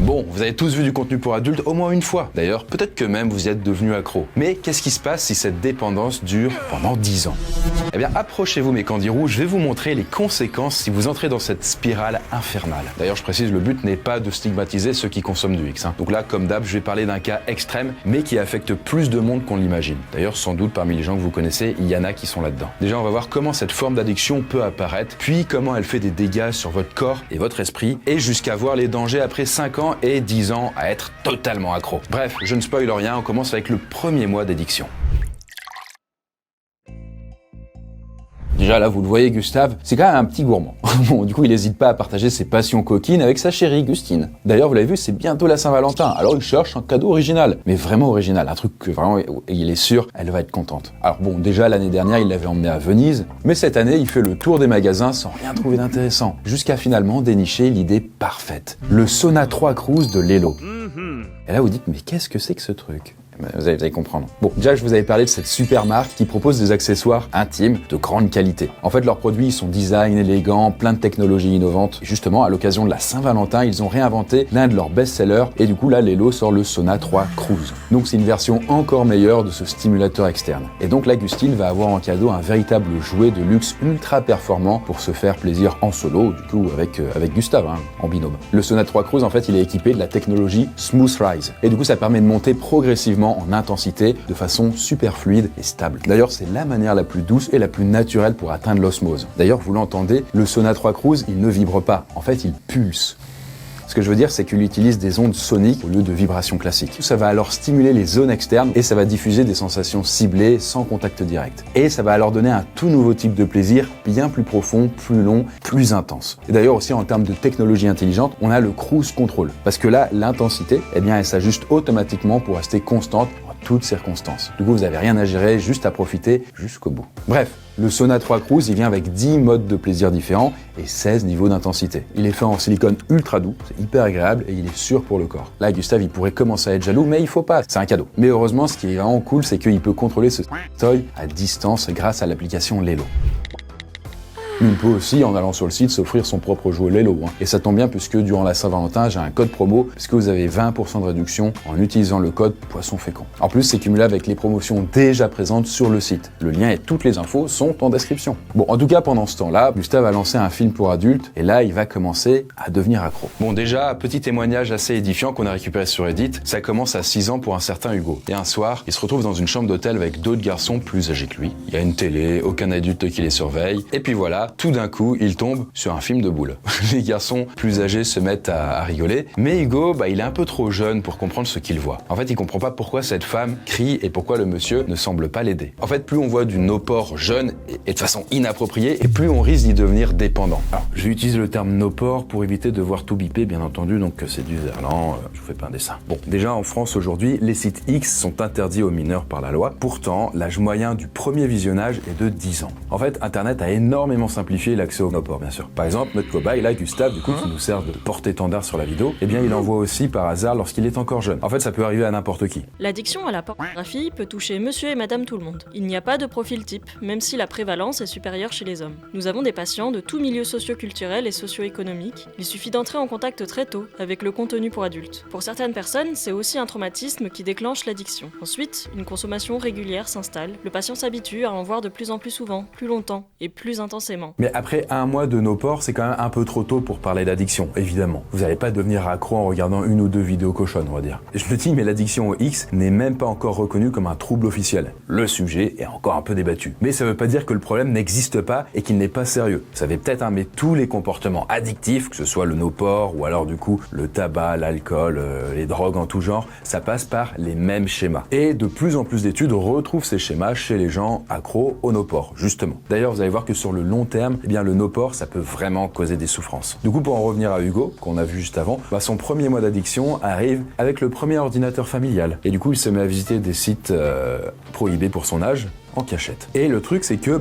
Bon, vous avez tous vu du contenu pour adultes au moins une fois. D'ailleurs, peut-être que même vous y êtes devenu accro. Mais qu'est-ce qui se passe si cette dépendance dure pendant 10 ans? Eh bien, approchez-vous mes candidats, je vais vous montrer les conséquences si vous entrez dans cette spirale infernale. D'ailleurs, je précise, le but n'est pas de stigmatiser ceux qui consomment du X. Donc là, comme d'hab, je vais parler d'un cas extrême, mais qui affecte plus de monde qu'on l'imagine. D'ailleurs, sans doute, parmi les gens que vous connaissez, il y en a qui sont là-dedans. Déjà, on va voir comment cette forme d'addiction peut apparaître, puis comment elle fait des dégâts sur votre corps et votre esprit, et jusqu'à voir les dangers après 5 ans et 10 ans à être totalement accro. Bref, je ne spoil rien, on commence avec le premier mois d'addiction. Déjà là, vous le voyez, Gustave, c'est quand même un petit gourmand. Bon, du coup, il n'hésite pas à partager ses passions coquines avec sa chérie, Gustine. D'ailleurs, vous l'avez vu, c'est bientôt la Saint-Valentin. Alors, il cherche un cadeau original. Mais vraiment original. Un truc que vraiment, il est sûr, elle va être contente. Alors bon, déjà, l'année dernière, il l'avait emmené à Venise. Mais cette année, il fait le tour des magasins sans rien trouver d'intéressant. Jusqu'à finalement dénicher l'idée parfaite. Le Sauna 3 Cruise de Lelo. Et là, vous dites, mais qu'est-ce que c'est que ce truc ? Vous allez comprendre. Bon, déjà, je vous avais parlé de cette super marque qui propose des accessoires intimes de grande qualité. En fait, leurs produits sont design, élégants, plein de technologies innovantes. Et justement, à l'occasion de la Saint-Valentin, ils ont réinventé l'un de leurs best-sellers. Et du coup, là, Lelo sort le Sauna 3 Cruise. Donc, c'est une version encore meilleure de ce stimulateur externe. Et donc, là, Gustine va avoir en cadeau un véritable jouet de luxe ultra performant pour se faire plaisir en solo, du coup, avec Gustave, en binôme. Le Sauna 3 Cruise, en fait, il est équipé de la technologie Smooth Rise. Et du coup, ça permet de monter progressivement en intensité de façon super fluide et stable. D'ailleurs, c'est la manière la plus douce et la plus naturelle pour atteindre l'osmose. D'ailleurs, vous l'entendez, le Sauna 3 Cruise, il ne vibre pas. En fait, il pulse. Ce que je veux dire, c'est qu'il utilise des ondes soniques au lieu de vibrations classiques. Ça va alors stimuler les zones externes et ça va diffuser des sensations ciblées sans contact direct. Et ça va alors donner un tout nouveau type de plaisir, bien plus profond, plus long, plus intense. Et d'ailleurs aussi en termes de technologie intelligente, on a le Cruise Control. Parce que là, l'intensité, eh bien, elle s'ajuste automatiquement pour rester constante en toutes circonstances. Du coup, vous n'avez rien à gérer, juste à profiter jusqu'au bout. Bref. Le Sauna 3 Cruise, il vient avec 10 modes de plaisir différents et 16 niveaux d'intensité. Il est fait en silicone ultra doux, c'est hyper agréable et il est sûr pour le corps. Là, Gustave, il pourrait commencer à être jaloux, mais il faut pas, c'est un cadeau. Mais heureusement, ce qui est vraiment cool, c'est qu'il peut contrôler ce toy à distance grâce à l'application Lelo. Il peut aussi, en allant sur le site, s'offrir son propre jouet Lelo. Et ça tombe bien puisque durant la Saint-Valentin, j'ai un code promo puisque vous avez 20% de réduction en utilisant le code Poisson Fécond. En plus, c'est cumulé avec les promotions déjà présentes sur le site. Le lien et toutes les infos sont en description. Bon, en tout cas, pendant ce temps-là, Gustave a lancé un film pour adultes et là, il va commencer à devenir accro. Bon, déjà, petit témoignage assez édifiant qu'on a récupéré sur Reddit. Ça commence à 6 ans pour un certain Hugo. Et un soir, il se retrouve dans une chambre d'hôtel avec d'autres garçons plus âgés que lui. Il y a une télé, aucun adulte qui les surveille. Et puis voilà, tout d'un coup, il tombe sur un film de boules. Les garçons plus âgés se mettent à rigoler, mais Hugo, il est un peu trop jeune pour comprendre ce qu'il voit. En fait, il comprend pas pourquoi cette femme crie et pourquoi le monsieur ne semble pas l'aider. En fait, plus on voit du no-porn jeune et de façon inappropriée, et plus on risque d'y devenir dépendant. Alors, je vais utiliser le terme no-porn pour éviter de voir tout biper, bien entendu, donc c'est du verlan, je vous fais pas un dessin. Bon, déjà en France aujourd'hui, les sites X sont interdits aux mineurs par la loi. Pourtant, l'âge moyen du premier visionnage est de 10 ans. En fait, Internet a énormément simplifié l'accès au no-porn, bien sûr. Par exemple, notre cobaye, là, Gustave, du coup, qui nous sert de porte-étendard sur la vidéo, eh bien, il envoie aussi par hasard lorsqu'il est encore jeune. En fait, ça peut arriver à n'importe qui. L'addiction à la pornographie peut toucher monsieur et madame tout le monde. Il n'y a pas de profil type, même si la prévalence est supérieure chez les hommes. Nous avons des patients de tout milieu socio-culturel et socio-économique. Il suffit d'entrer en contact très tôt avec le contenu pour adultes. Pour certaines personnes, c'est aussi un traumatisme qui déclenche l'addiction. Ensuite, une consommation régulière s'installe. Le patient s'habitue à en voir de plus en plus souvent, plus longtemps et plus intensément. Mais après un mois de no-porn, c'est quand même un peu trop tôt pour parler d'addiction, évidemment. Vous n'allez pas devenir accro en regardant une ou deux vidéos cochonnes, on va dire. Je me dis, mais l'addiction au X n'est même pas encore reconnue comme un trouble officiel. Le sujet est encore un peu débattu. Mais ça veut pas dire que le problème n'existe pas et qu'il n'est pas sérieux. Vous savez peut-être, mais tous les comportements addictifs, que ce soit le no-porn ou alors du coup le tabac, l'alcool, les drogues en tout genre, ça passe par les mêmes schémas. Et de plus en plus d'études retrouvent ces schémas chez les gens accros au no-porn, justement. D'ailleurs, vous allez voir que sur le long terme, eh bien le no-porn, ça peut vraiment causer des souffrances. Du coup, pour en revenir à Hugo, qu'on a vu juste avant, son premier mois d'addiction arrive avec le premier ordinateur familial. Et du coup, il se met à visiter des sites prohibés pour son âge, en cachette. Et le truc, c'est que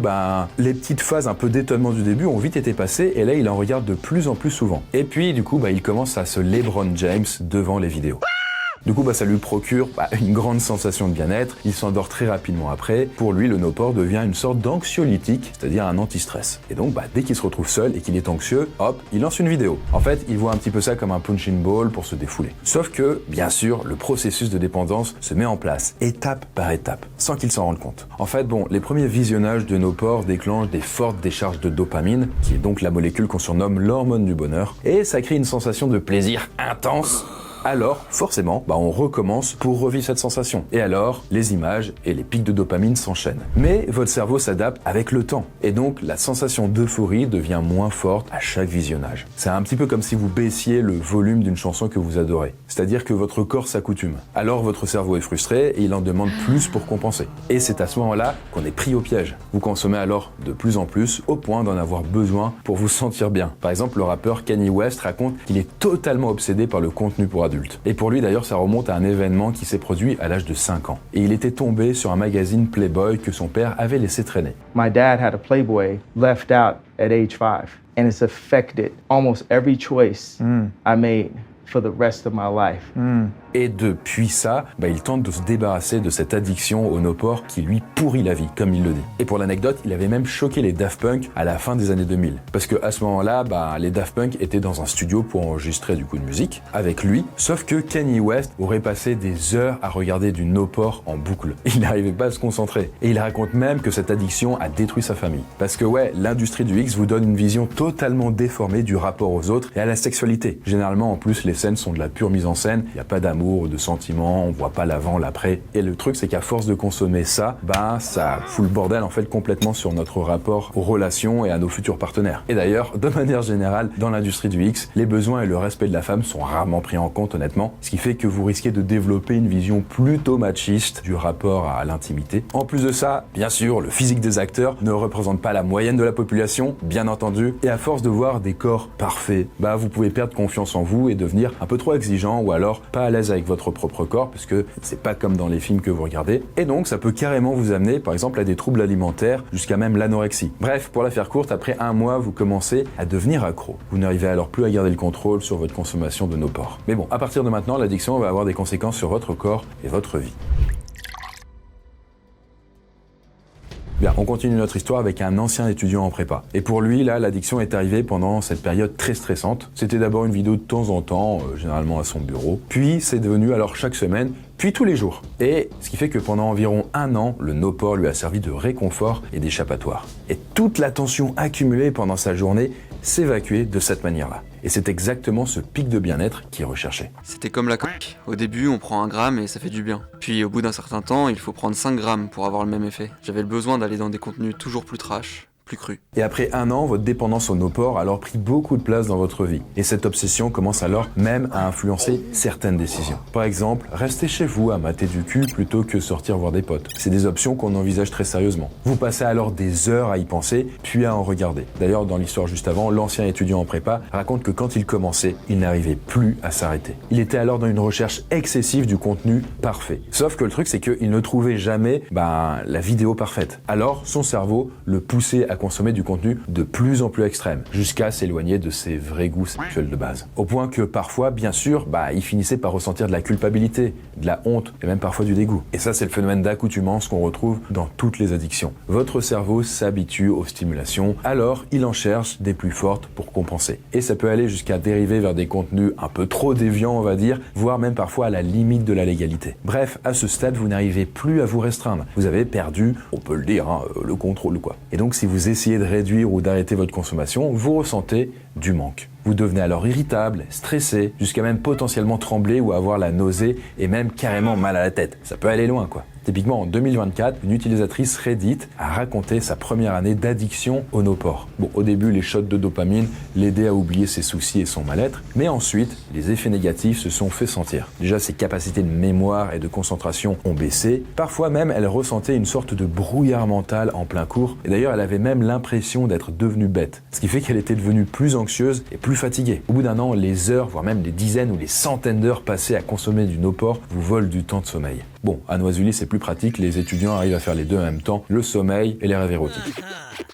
les petites phases un peu d'étonnement du début ont vite été passées, et là, il en regarde de plus en plus souvent. Et puis, du coup, il commence à se LeBron James devant les vidéos. Du coup, ça lui procure une grande sensation de bien-être, il s'endort très rapidement après. Pour lui, le Nopor devient une sorte d'anxiolytique, c'est-à-dire un anti-stress. Et donc, dès qu'il se retrouve seul et qu'il est anxieux, hop, il lance une vidéo. En fait, il voit un petit peu ça comme un punching ball pour se défouler. Sauf que, bien sûr, le processus de dépendance se met en place, étape par étape, sans qu'il s'en rende compte. En fait, les premiers visionnages de Nopor déclenchent des fortes décharges de dopamine, qui est donc la molécule qu'on surnomme l'hormone du bonheur, et ça crée une sensation de plaisir intense. Alors, forcément, on recommence pour revivre cette sensation. Et alors, les images et les pics de dopamine s'enchaînent. Mais votre cerveau s'adapte avec le temps. Et donc, la sensation d'euphorie devient moins forte à chaque visionnage. C'est un petit peu comme si vous baissiez le volume d'une chanson que vous adorez. C'est-à-dire que votre corps s'accoutume. Alors, votre cerveau est frustré et il en demande plus pour compenser. Et c'est à ce moment-là qu'on est pris au piège. Vous consommez alors de plus en plus, au point d'en avoir besoin pour vous sentir bien. Par exemple, le rappeur Kanye West raconte qu'il est totalement obsédé par le contenu pour adultes. Et pour lui d'ailleurs, ça remonte à un événement qui s'est produit à l'âge de 5 ans. Et il était tombé sur un magazine Playboy que son père avait laissé traîner. My dad had a Playboy left out at age 5, and it's affected almost every choice I made for the rest of my life. Et depuis ça, il tente de se débarrasser de cette addiction au Nopor qui lui pourrit la vie, comme il le dit. Et pour l'anecdote, il avait même choqué les Daft Punk à la fin des années 2000. Parce que à ce moment-là, les Daft Punk étaient dans un studio pour enregistrer de musique avec lui. Sauf que Kanye West aurait passé des heures à regarder du Nopor en boucle. Il n'arrivait pas à se concentrer. Et il raconte même que cette addiction a détruit sa famille. Parce que l'industrie du X vous donne une vision totalement déformée du rapport aux autres et à la sexualité. Généralement, en plus, les scènes sont de la pure mise en scène. Il n'y a pas d'amour, de sentiments, on voit pas l'avant, l'après. Et le truc, c'est qu'à force de consommer ça, ça fout le bordel en fait complètement sur notre rapport aux relations et à nos futurs partenaires. Et d'ailleurs, de manière générale, dans l'industrie du X, les besoins et le respect de la femme sont rarement pris en compte honnêtement, ce qui fait que vous risquez de développer une vision plutôt machiste du rapport à l'intimité. En plus de ça, bien sûr, le physique des acteurs ne représente pas la moyenne de la population, bien entendu, et à force de voir des corps parfaits, vous pouvez perdre confiance en vous et devenir un peu trop exigeant ou alors pas à l'aise avec votre propre corps, parce que c'est pas comme dans les films que vous regardez. Et donc, ça peut carrément vous amener, par exemple, à des troubles alimentaires, jusqu'à même l'anorexie. Bref, pour la faire courte, après 1 mois, vous commencez à devenir accro. Vous n'arrivez alors plus à garder le contrôle sur votre consommation de Nopor. Mais à partir de maintenant, l'addiction va avoir des conséquences sur votre corps et votre vie. Bien, on continue notre histoire avec un ancien étudiant en prépa. Et pour lui, l'addiction est arrivée pendant cette période très stressante. C'était d'abord une vidéo de temps en temps, généralement à son bureau. Puis, c'est devenu alors chaque semaine, puis tous les jours. Et ce qui fait que pendant environ 1 an, le Nopor lui a servi de réconfort et d'échappatoire. Et toute la tension accumulée pendant sa journée s'évacuait de cette manière-là. Et c'est exactement ce pic de bien-être qui est recherché. C'était comme la coke. Au début, on prend 1 gramme et ça fait du bien. Puis au bout d'un certain temps, il faut prendre 5 grammes pour avoir le même effet. J'avais le besoin d'aller dans des contenus toujours plus trash, plus cru. Et après 1 an, votre dépendance au Nopor a alors pris beaucoup de place dans votre vie. Et cette obsession commence alors même à influencer certaines décisions. Par exemple, rester chez vous à mater du cul plutôt que sortir voir des potes. C'est des options qu'on envisage très sérieusement. Vous passez alors des heures à y penser, puis à en regarder. D'ailleurs, dans l'histoire juste avant, l'ancien étudiant en prépa raconte que quand il commençait, il n'arrivait plus à s'arrêter. Il était alors dans une recherche excessive du contenu parfait. Sauf que le truc, c'est qu'il ne trouvait jamais la vidéo parfaite. Alors, son cerveau le poussait à consommer du contenu de plus en plus extrême, jusqu'à s'éloigner de ses vrais goûts sexuels de base. Au point que parfois, bien sûr, il finissait par ressentir de la culpabilité, de la honte et même parfois du dégoût. Et ça, c'est le phénomène d'accoutumance qu'on retrouve dans toutes les addictions. Votre cerveau s'habitue aux stimulations, alors il en cherche des plus fortes pour compenser. Et ça peut aller jusqu'à dériver vers des contenus un peu trop déviants, on va dire, voire même parfois à la limite de la légalité. Bref, à ce stade, vous n'arrivez plus à vous restreindre. Vous avez perdu, on peut le dire, le contrôle, quoi. Et donc, si vous essayez de réduire ou d'arrêter votre consommation, vous ressentez du manque. Vous devenez alors irritable, stressé, jusqu'à même potentiellement trembler ou avoir la nausée et même carrément mal à la tête. Ça peut aller loin, quoi. Typiquement, en 2024, une utilisatrice Reddit a raconté sa première année d'addiction au Nopor. Au début, les shots de dopamine l'aidaient à oublier ses soucis et son mal-être, mais ensuite, les effets négatifs se sont fait sentir. Déjà, ses capacités de mémoire et de concentration ont baissé. Parfois même, elle ressentait une sorte de brouillard mental en plein cours. Et d'ailleurs, elle avait même l'impression d'être devenue bête. Ce qui fait qu'elle était devenue plus anxieuse et plus fatiguée. Au bout d'un an, les heures, voire même les dizaines ou les centaines d'heures passées à consommer du Nopor vous volent du temps de sommeil. À Noisuli, c'est plus plus pratique, les étudiants arrivent à faire les deux en même temps, le sommeil et les rêves érotiques.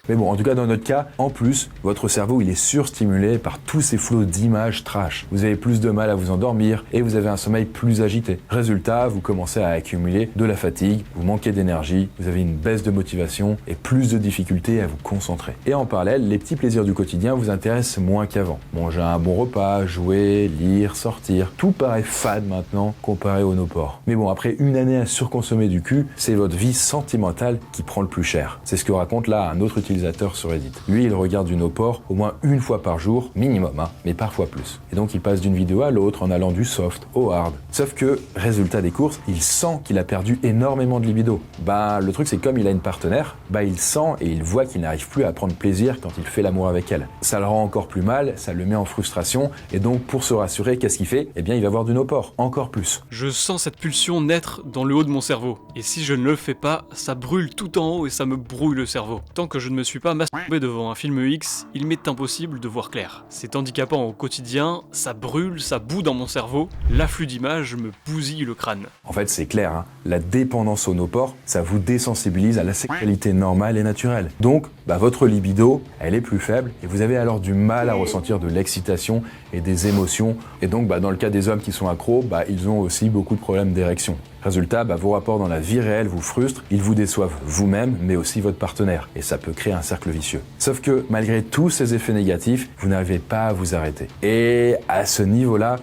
Mais bon, en tout cas dans notre cas, en plus, votre cerveau il est surstimulé par tous ces flots d'images trash. Vous avez plus de mal à vous endormir et vous avez un sommeil plus agité. Résultat, vous commencez à accumuler de la fatigue, vous manquez d'énergie, vous avez une baisse de motivation et plus de difficultés à vous concentrer. Et en parallèle, les petits plaisirs du quotidien vous intéressent moins qu'avant. Manger un bon repas, jouer, lire, sortir, tout paraît fade maintenant comparé au no-port. Mais bon, après une année à surconsommer du cul, c'est votre vie sentimentale qui prend le plus cher. C'est ce que raconte là un autre utilisateur sur Reddit. Lui, il regarde du no-port au moins une fois par jour, minimum, mais parfois plus. Et donc il passe d'une vidéo à l'autre en allant du soft au hard. Sauf que, résultat des courses, il sent qu'il a perdu énormément de libido. Le truc c'est comme il a une partenaire, il sent et il voit qu'il n'arrive plus à prendre plaisir quand il fait l'amour avec elle. Ça le rend encore plus mal, ça le met en frustration, et donc pour se rassurer, qu'est-ce qu'il fait ? Il va voir du no-port, encore plus. Je sens cette pulsion naître dans le haut de mon cerveau. Et si je ne le fais pas, ça brûle tout en haut et ça me brouille le cerveau. Tant que je ne me suis pas masturbé devant un film X, il m'est impossible de voir clair. C'est handicapant au quotidien, ça brûle, ça bout dans mon cerveau, l'afflux d'images me bousille le crâne. En fait, c'est clair, la dépendance au no-port, ça vous désensibilise à la sexualité normale et naturelle. Donc, votre libido, elle est plus faible et vous avez alors du mal à ressentir de l'excitation et des émotions. Et donc, dans le cas des hommes qui sont accros, ils ont aussi beaucoup de problèmes d'érection. Résultat, vos rapports dans la vie réelle vous frustrent, ils vous déçoivent vous-même, mais aussi votre partenaire. Et ça peut créer un cercle vicieux. Sauf que, malgré tous ces effets négatifs, vous n'arrivez pas à vous arrêter. Et à ce niveau-là,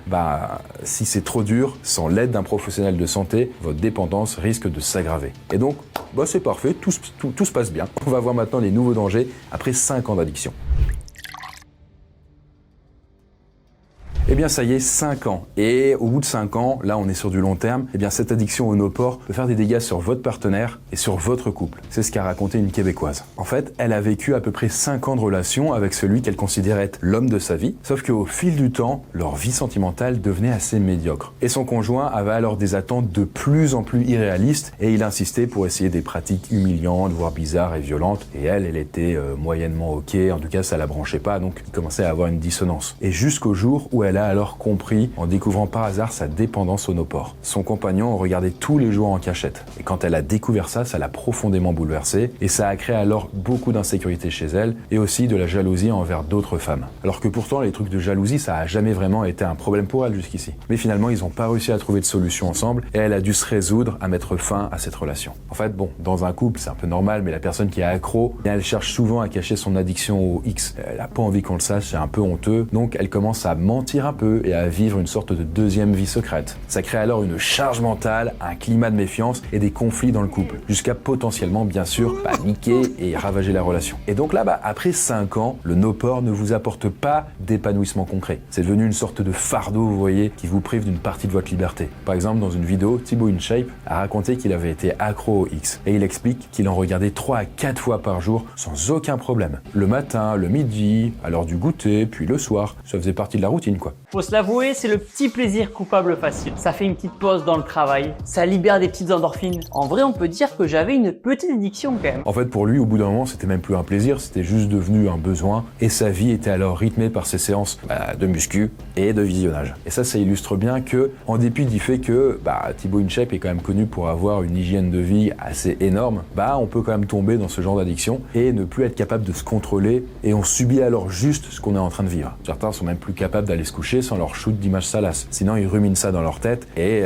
si c'est trop dur, sans l'aide d'un professionnel de santé, votre dépendance risque de s'aggraver. Et donc, c'est parfait, tout se passe bien. On va voir maintenant les nouveaux dangers après 5 ans d'addiction. Eh bien ça y est, 5 ans. Et au bout de 5 ans, là on est sur du long terme, cette addiction au no-port peut faire des dégâts sur votre partenaire et sur votre couple. C'est ce qu'a raconté une Québécoise. En fait, elle a vécu à peu près 5 ans de relation avec celui qu'elle considérait être l'homme de sa vie, sauf qu'au fil du temps, leur vie sentimentale devenait assez médiocre. Et son conjoint avait alors des attentes de plus en plus irréalistes et il insistait pour essayer des pratiques humiliantes, voire bizarres et violentes. Et elle était moyennement ok, en tout cas ça la branchait pas, donc il commençait à avoir une dissonance. Et jusqu'au jour où elle a alors compris, en découvrant par hasard sa dépendance au no-port. Son compagnon regardait tous les jours en cachette. Et quand elle a découvert ça l'a profondément bouleversée et ça a créé alors beaucoup d'insécurité chez elle et aussi de la jalousie envers d'autres femmes. Alors que pourtant les trucs de jalousie ça a jamais vraiment été un problème pour elle jusqu'ici. Mais finalement ils n'ont pas réussi à trouver de solution ensemble et elle a dû se résoudre à mettre fin à cette relation. En fait dans un couple c'est un peu normal mais la personne qui est accro, elle cherche souvent à cacher son addiction au X. Elle a pas envie qu'on le sache, c'est un peu honteux, donc elle commence à mentir un peu et à vivre une sorte de deuxième vie secrète. Ça crée alors une charge mentale, un climat de méfiance et des conflits dans le couple, jusqu'à potentiellement bien sûr niquer et ravager la relation. Et donc là, après 5 ans, le no-port ne vous apporte pas d'épanouissement concret. C'est devenu une sorte de fardeau, vous voyez, qui vous prive d'une partie de votre liberté. Par exemple, dans une vidéo, Thibaut InShape a raconté qu'il avait été accro au X et il explique qu'il en regardait 3 à 4 fois par jour sans aucun problème. Le matin, le midi, à l'heure du goûter, puis le soir. Ça faisait partie de la routine quoi. Faut se l'avouer, c'est le petit plaisir coupable facile. Ça fait une petite pause dans le travail, ça libère des petites endorphines. En vrai, on peut dire que j'avais une petite addiction quand même. En fait, pour lui, au bout d'un moment, c'était même plus un plaisir, c'était juste devenu un besoin. Et sa vie était alors rythmée par ses séances de muscu et de visionnage. Et ça illustre bien que, en dépit du fait que Thibaut InShape est quand même connu pour avoir une hygiène de vie assez énorme, on peut quand même tomber dans ce genre d'addiction et ne plus être capable de se contrôler. Et on subit alors juste ce qu'on est en train de vivre. Certains sont même plus capables d'aller se coucher sans leur shoot d'images salaces. Sinon, ils ruminent ça dans leur tête et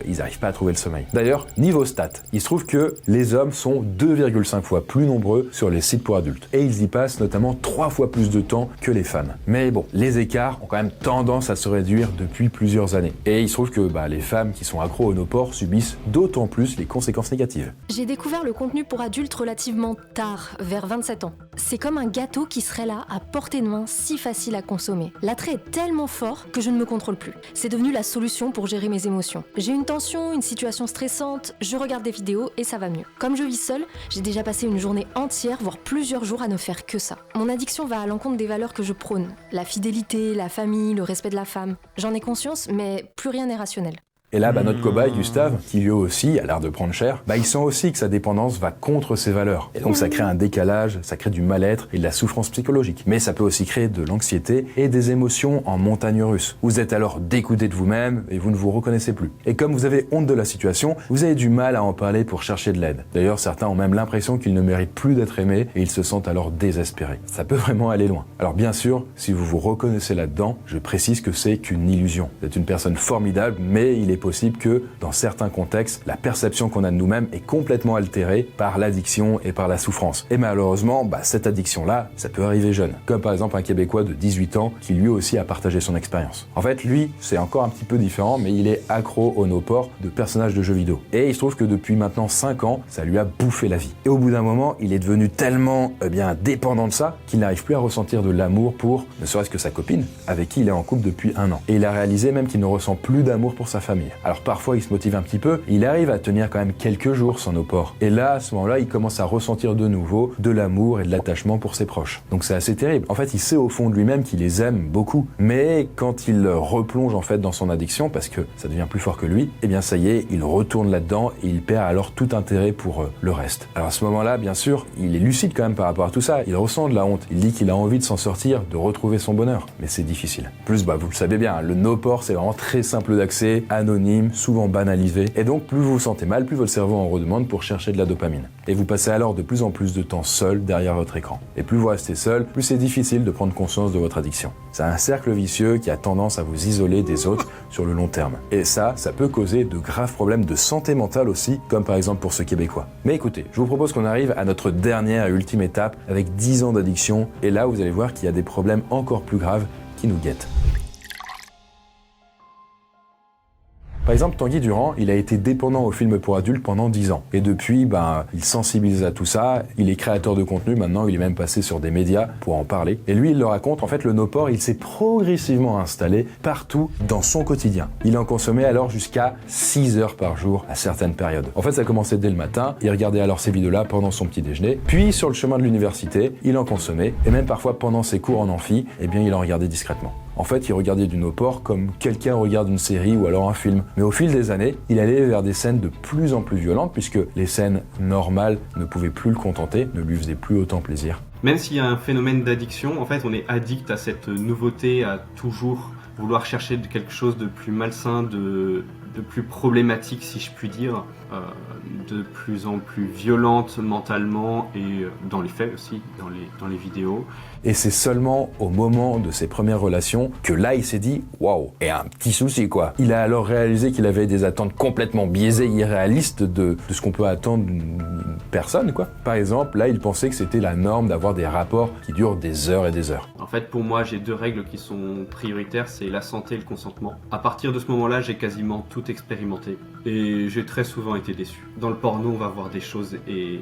ils n'arrivent pas à trouver le sommeil. D'ailleurs, niveau stats, il se trouve que les hommes sont 2,5 fois plus nombreux sur les sites pour adultes. Et ils y passent notamment 3 fois plus de temps que les femmes. Mais bon, les écarts ont quand même tendance à se réduire depuis plusieurs années. Et il se trouve que les femmes qui sont accros au no-port subissent d'autant plus les conséquences négatives. J'ai découvert le contenu pour adultes relativement tard, vers 27 ans. C'est comme un gâteau qui serait là, à portée de main, si facile à consommer. L'attrait est tellement fort que je ne me contrôle plus. C'est devenu la solution pour gérer mes émotions. J'ai une tension, une situation stressante, je regarde des vidéos et ça va mieux. Comme je vis seule, j'ai déjà passé une journée entière, voire plusieurs jours à ne faire que ça. Mon addiction va à l'encontre des valeurs que je prône. La fidélité, la famille, le respect de la femme. J'en ai conscience, mais plus rien n'est rationnel. Et là, notre cobaye, Gustave, qui lui aussi a l'air de prendre cher, il sent aussi que sa dépendance va contre ses valeurs. Et donc ça crée un décalage, ça crée du mal-être et de la souffrance psychologique. Mais ça peut aussi créer de l'anxiété et des émotions en montagne russe. Vous êtes alors dégoûté de vous-même et vous ne vous reconnaissez plus. Et comme vous avez honte de la situation, vous avez du mal à en parler pour chercher de l'aide. D'ailleurs, certains ont même l'impression qu'ils ne méritent plus d'être aimés et ils se sentent alors désespérés. Ça peut vraiment aller loin. Alors bien sûr, si vous vous reconnaissez là-dedans, je précise que c'est qu'une illusion. Vous êtes une personne formidable, mais il est possible que, dans certains contextes, la perception qu'on a de nous-mêmes est complètement altérée par l'addiction et par la souffrance. Et malheureusement, cette addiction-là, ça peut arriver jeune. Comme par exemple un Québécois de 18 ans qui lui aussi a partagé son expérience. En fait, lui, c'est encore un petit peu différent, mais il est accro au no-port de personnages de jeux vidéo. Et il se trouve que depuis maintenant 5 ans, ça lui a bouffé la vie. Et au bout d'un moment, il est devenu tellement dépendant de ça qu'il n'arrive plus à ressentir de l'amour pour, ne serait-ce que sa copine, avec qui il est en couple depuis 1 an. Et il a réalisé même qu'il ne ressent plus d'amour pour sa famille. Alors parfois, il se motive un petit peu, il arrive à tenir quand même quelques jours sans no-port. Et là, à ce moment-là, il commence à ressentir de nouveau de l'amour et de l'attachement pour ses proches. Donc c'est assez terrible. En fait, il sait au fond de lui-même qu'il les aime beaucoup. Mais quand il replonge en fait dans son addiction, parce que ça devient plus fort que lui, ça y est, il retourne là-dedans et il perd alors tout intérêt pour le reste. Alors à ce moment-là, bien sûr, il est lucide quand même par rapport à tout ça. Il ressent de la honte. Il dit qu'il a envie de s'en sortir, de retrouver son bonheur. Mais c'est difficile. Plus, vous le savez bien, le no-port, c'est vraiment très simple d'accès, anonyme, souvent banalisé. Et donc, plus vous vous sentez mal, plus votre cerveau en redemande pour chercher de la dopamine. Et vous passez alors de plus en plus de temps seul derrière votre écran. Et plus vous restez seul, plus c'est difficile de prendre conscience de votre addiction. C'est un cercle vicieux qui a tendance à vous isoler des autres sur le long terme. Et ça peut causer de graves problèmes de santé mentale aussi, comme par exemple pour ce Québécois. Mais écoutez, je vous propose qu'on arrive à notre dernière et ultime étape avec 10 ans d'addiction. Et là, vous allez voir qu'il y a des problèmes encore plus graves qui nous guettent. Par exemple, Tanguy Durand, il a été dépendant aux films pour adultes pendant 10 ans. Et depuis, il sensibilise à tout ça, il est créateur de contenu, maintenant il est même passé sur des médias pour en parler. Et lui, il le raconte, en fait, le no-port, il s'est progressivement installé partout dans son quotidien. Il en consommait alors jusqu'à 6 heures par jour à certaines périodes. En fait, ça commençait dès le matin, il regardait alors ces vidéos-là pendant son petit déjeuner, puis sur le chemin de l'université, il en consommait, et même parfois pendant ses cours en amphi, il en regardait discrètement. En fait, il regardait du no-port comme quelqu'un regarde une série ou alors un film. Mais au fil des années, il allait vers des scènes de plus en plus violentes puisque les scènes normales ne pouvaient plus le contenter, ne lui faisaient plus autant plaisir. Même s'il y a un phénomène d'addiction, en fait, on est addict à cette nouveauté, à toujours vouloir chercher quelque chose de plus malsain, de plus problématique, si je puis dire, de plus en plus violente mentalement et dans les faits aussi, dans les vidéos. Et c'est seulement au moment de ses premières relations que là il s'est dit « Waouh, et un petit souci quoi ». Il a alors réalisé qu'il avait des attentes complètement biaisées, irréalistes de ce qu'on peut attendre d'une personne quoi. Par exemple, là il pensait que c'était la norme d'avoir des rapports qui durent des heures et des heures. En fait, pour moi, j'ai 2 règles qui sont prioritaires, c'est la santé et le consentement. À partir de ce moment-là, j'ai quasiment tout expérimenté et j'ai très souvent été déçu. Dans le porno, on va voir des choses et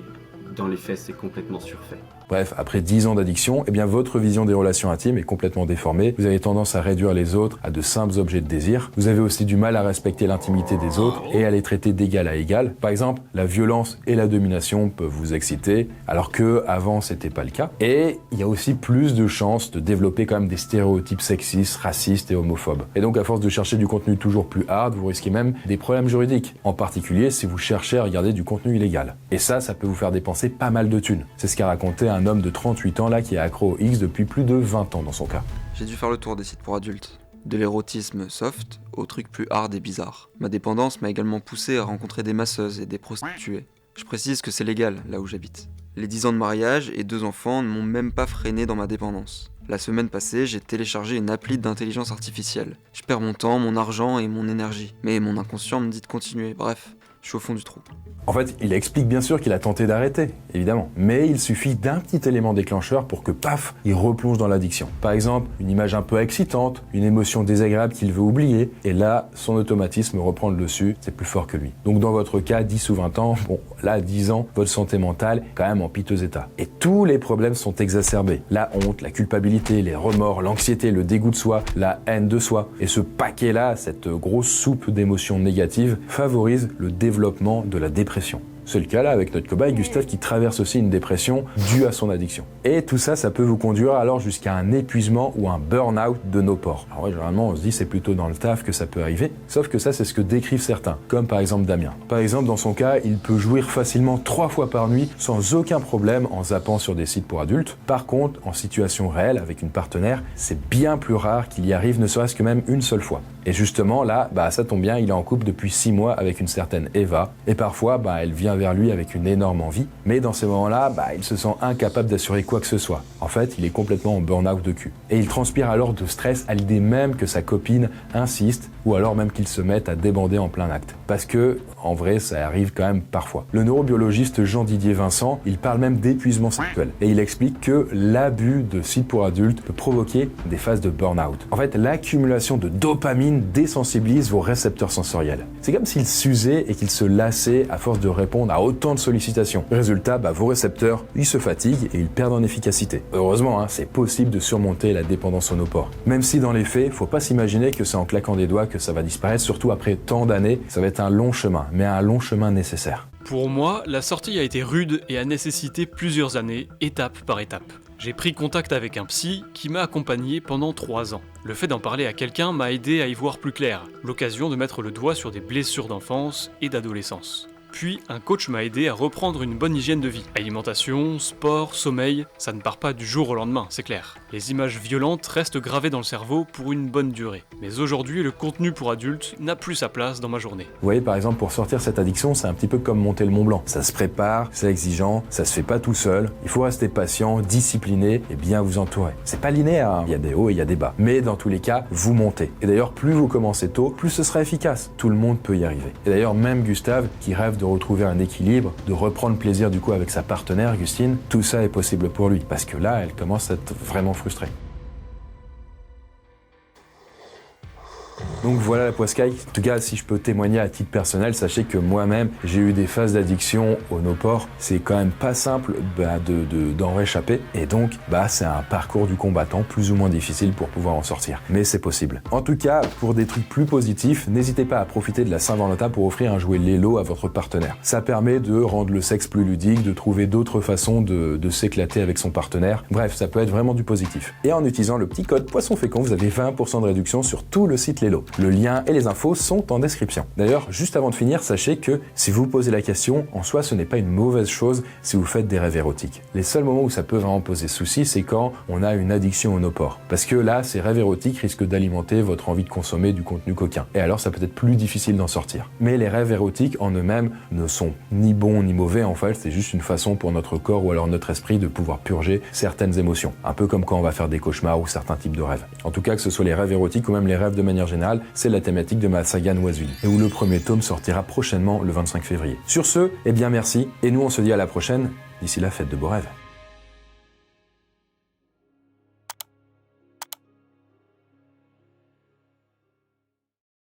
dans les faits, c'est complètement surfait. Bref, après 10 ans d'addiction, votre vision des relations intimes est complètement déformée. Vous avez tendance à réduire les autres à de simples objets de désir. Vous avez aussi du mal à respecter l'intimité des autres et à les traiter d'égal à égal. Par exemple, la violence et la domination peuvent vous exciter, alors que avant c'était pas le cas. Et il y a aussi plus de chances de développer quand même des stéréotypes sexistes, racistes et homophobes. Et donc à force de chercher du contenu toujours plus hard, vous risquez même des problèmes juridiques. En particulier si vous cherchez à regarder du contenu illégal. Et ça peut vous faire dépenser pas mal de thunes. C'est ce qu'a raconté un homme de 38 ans là qui est accro au X depuis plus de 20 ans dans son cas. J'ai dû faire le tour des sites pour adultes. De l'érotisme soft aux trucs plus hard et bizarres. Ma dépendance m'a également poussé à rencontrer des masseuses et des prostituées. Je précise que c'est légal là où j'habite. Les 10 ans de mariage et 2 enfants ne m'ont même pas freiné dans ma dépendance. La semaine passée, j'ai téléchargé une appli d'intelligence artificielle. Je perds mon temps, mon argent et mon énergie. Mais mon inconscient me dit de continuer, bref, je suis au fond du trou. En fait, il explique bien sûr qu'il a tenté d'arrêter, évidemment. Mais il suffit d'un petit élément déclencheur pour que, paf, il replonge dans l'addiction. Par exemple, une image un peu excitante, une émotion désagréable qu'il veut oublier, et là, son automatisme reprend le dessus, c'est plus fort que lui. Donc dans votre cas, 10 ou 20 ans, là, 10 ans, votre santé mentale est quand même en piteux état. Et tous les problèmes sont exacerbés. La honte, la culpabilité, les remords, l'anxiété, le dégoût de soi, la haine de soi. Et ce paquet-là, cette grosse soupe d'émotions négatives, favorise le développement de la dépression. C'est le cas là avec notre cobaye Gustave qui traverse aussi une dépression due à son addiction. Et tout ça, ça peut vous conduire alors jusqu'à un épuisement ou un burn-out de nos pores. Alors ouais, généralement on se dit c'est plutôt dans le taf que ça peut arriver, sauf que ça c'est ce que décrivent certains, comme par exemple Damien. Par exemple dans son cas, il peut jouir facilement 3 fois par nuit sans aucun problème en zappant sur des sites pour adultes. Par contre, en situation réelle avec une partenaire, c'est bien plus rare qu'il y arrive ne serait-ce que même une seule fois. Et justement là, ça tombe bien, il est en couple depuis 6 mois avec une certaine Eva, et parfois elle vient vers lui avec une énorme envie, mais dans ces moments-là, il se sent incapable d'assurer quoi que ce soit. En fait, il est complètement en burn-out de cul. Et il transpire alors de stress à l'idée même que sa copine insiste, ou alors même qu'il se mette à débander en plein acte. Parce que, en vrai, ça arrive quand même parfois. Le neurobiologiste Jean-Didier Vincent, il parle même d'épuisement sexuel. Et il explique que l'abus de sites pour adultes peut provoquer des phases de burn-out. En fait, l'accumulation de dopamine désensibilise vos récepteurs sensoriels. C'est comme s'ils s'usaient et qu'ils se lassaient à force de répondre à autant de sollicitations. Résultat, vos récepteurs, ils se fatiguent et ils perdent en efficacité. Heureusement, c'est possible de surmonter la dépendance sonopore. Même si dans les faits, faut pas s'imaginer que c'est en claquant des doigts que ça va disparaître, surtout après tant d'années, ça va être un long chemin, mais un long chemin nécessaire. Pour moi, la sortie a été rude et a nécessité plusieurs années, étape par étape. J'ai pris contact avec un psy qui m'a accompagné pendant 3 ans. Le fait d'en parler à quelqu'un m'a aidé à y voir plus clair, l'occasion de mettre le doigt sur des blessures d'enfance et d'adolescence. Puis, un coach m'a aidé à reprendre une bonne hygiène de vie. Alimentation, sport, sommeil, ça ne part pas du jour au lendemain, c'est clair. Les images violentes restent gravées dans le cerveau pour une bonne durée. Mais aujourd'hui, le contenu pour adultes n'a plus sa place dans ma journée. Vous voyez, par exemple, pour sortir cette addiction, c'est un petit peu comme monter le Mont Blanc. Ça se prépare, c'est exigeant, ça se fait pas tout seul. Il faut rester patient, discipliné et bien vous entourer. C'est pas linéaire, hein. Il y a des hauts et il y a des bas. Mais dans tous les cas, vous montez. Et d'ailleurs, plus vous commencez tôt, plus ce sera efficace. Tout le monde peut y arriver. Et d'ailleurs, même Gustave, qui rêve de retrouver un équilibre, de reprendre plaisir du coup avec sa partenaire Gustine, tout ça est possible pour lui. Parce que là, elle commence à être vraiment frustrée. Donc voilà la poiscaille. En tout cas, si je peux témoigner à titre personnel, sachez que moi-même, j'ai eu des phases d'addiction au no-port. C'est quand même pas simple d'en réchapper. Et donc, c'est un parcours du combattant plus ou moins difficile pour pouvoir en sortir. Mais c'est possible. En tout cas, pour des trucs plus positifs, n'hésitez pas à profiter de la Saint-Valentin pour offrir un jouet Lelo à votre partenaire. Ça permet de rendre le sexe plus ludique, de trouver d'autres façons de s'éclater avec son partenaire. Bref, ça peut être vraiment du positif. Et en utilisant le petit code Poisson Fécond, vous avez 20% de réduction sur tout le site Lelo. Le lien et les infos sont en description. D'ailleurs, juste avant de finir, sachez que si vous vous posez la question, en soi, ce n'est pas une mauvaise chose si vous faites des rêves érotiques. Les seuls moments où ça peut vraiment poser souci, c'est quand on a une addiction au no-port. Parce que là, ces rêves érotiques risquent d'alimenter votre envie de consommer du contenu coquin. Et alors, ça peut être plus difficile d'en sortir. Mais les rêves érotiques, en eux-mêmes, ne sont ni bons ni mauvais, en fait. C'est juste une façon pour notre corps ou alors notre esprit de pouvoir purger certaines émotions. Un peu comme quand on va faire des cauchemars ou certains types de rêves. En tout cas, que ce soit les rêves érotiques ou même les rêves de manière générale, c'est la thématique de ma saga Noiseville, et où le premier tome sortira prochainement le 25 février. Sur ce, merci, et nous on se dit à la prochaine, d'ici là, faites de beaux rêves.